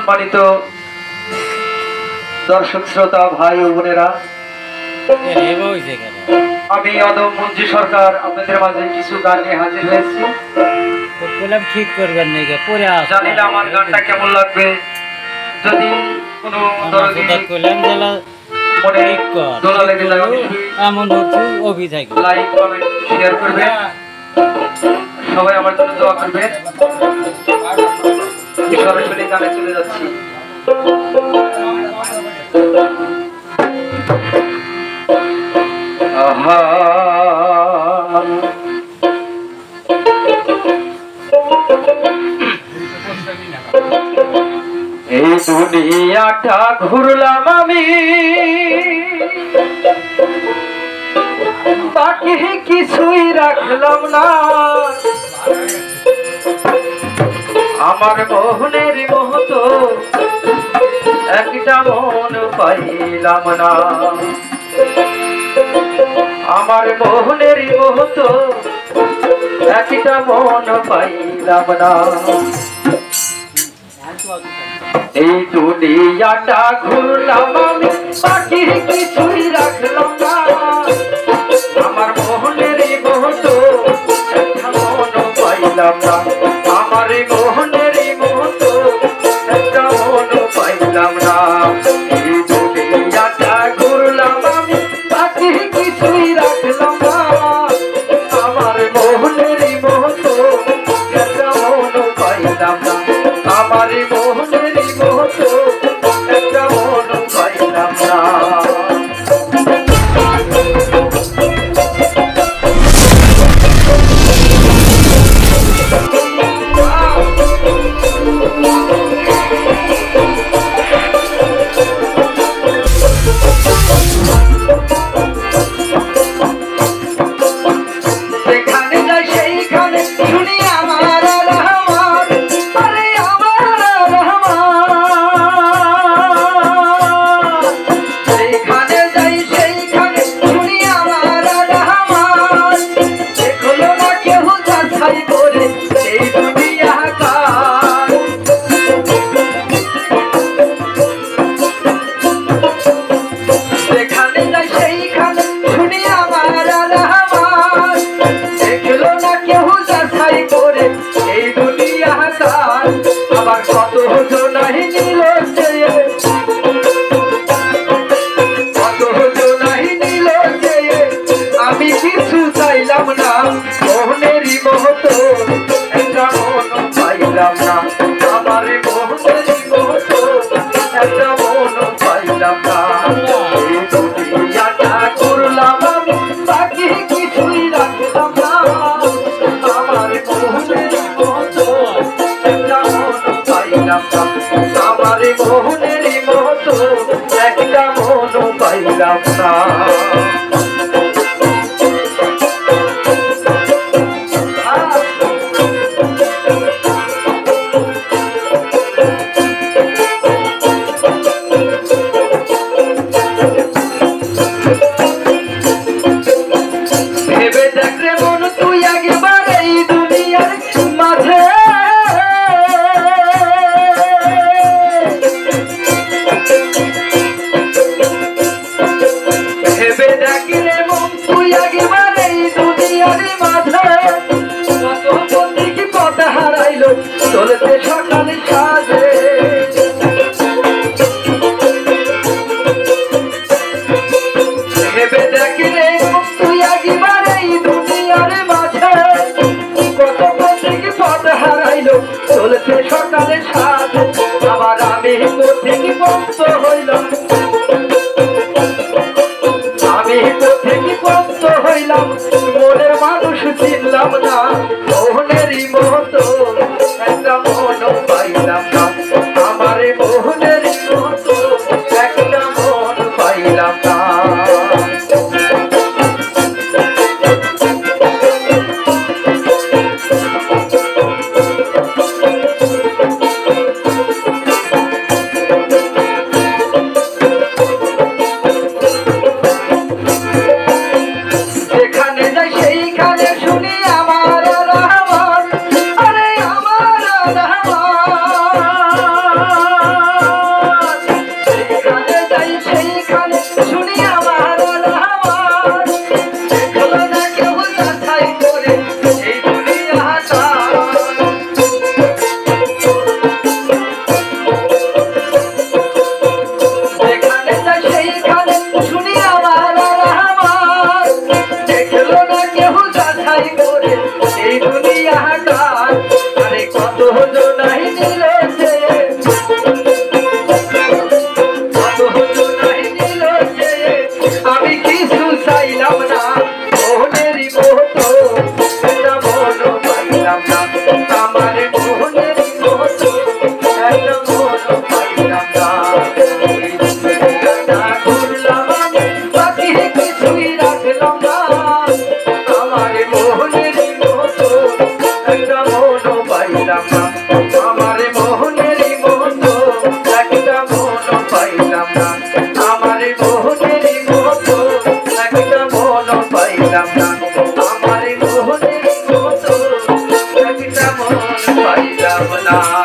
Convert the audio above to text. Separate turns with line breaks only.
সম্মানিত দর্শক শ্রোতা ভাই ও বোনেরা, আমি অদম মঞ্জু সরকার আপনাদের মাঝে কিছু গান নিয়ে হাজির হয়েছি।
ঠিক করবেন
জানি না আমার গানটা কেমন লাগবে। যদি কোনো দরদি মনে দোলা লেগে যায়
এমন অভিযোগ
লাইক কমেন্ট শেয়ার করবেন, সবাই আমার জন্য দোয়া করবেন। সরাসরি গানে চলে যাচ্ছি। আহা এই দুনিয়াটা ঘুরলাম আমি, বাকি কিছুই রাখলাম না। আমার মোহনের মতো একটা মন পাইলাম না। আমার মোহনের মতো একটা মন পাইলাম না। এই দুনিয়াটা ঘুরলাম আমি, বাকি কিছুই রাখলাম না। আমার মোহনের মতো একটা মন পাইলাম না। আমার মোহনের মতো একটা মন পাইলাম না। এই দুনিয়াটা ঘুরলাম আমি, বাকি কিছুই রাখলাম না। আমার মোহনের মতো একটা মন পাইলাম না। আমার মোহনের মতো একটা মন পাইলাম না। আমার মোহনের মতো একটা মন পাইলাম না। ভেবে দেখলে মন তুই একবার এই দুনিয়ার মাঝে, ভেবে দেখলে মন তুই একবার এই দুনিয়ার মাঝে। কত পথে কি পথ হারাইলো চলতে সকালে সাজে। ভেবে দেখলে মন তুই একবার এই দুনিয়ার মাঝে। কত পথে কি পথ হারাইলো চলতে সকালে সাজে। আবার আমি পথে কি পথ হইলাম, আমি পথে কি পথ হইলাম, মনের মানুষ চিনলাম না। মোহনেরই মতো একটা মন পাইলাম না। আমার মোহনেরই মতো একটা মন পাইলাম না। ভাবনা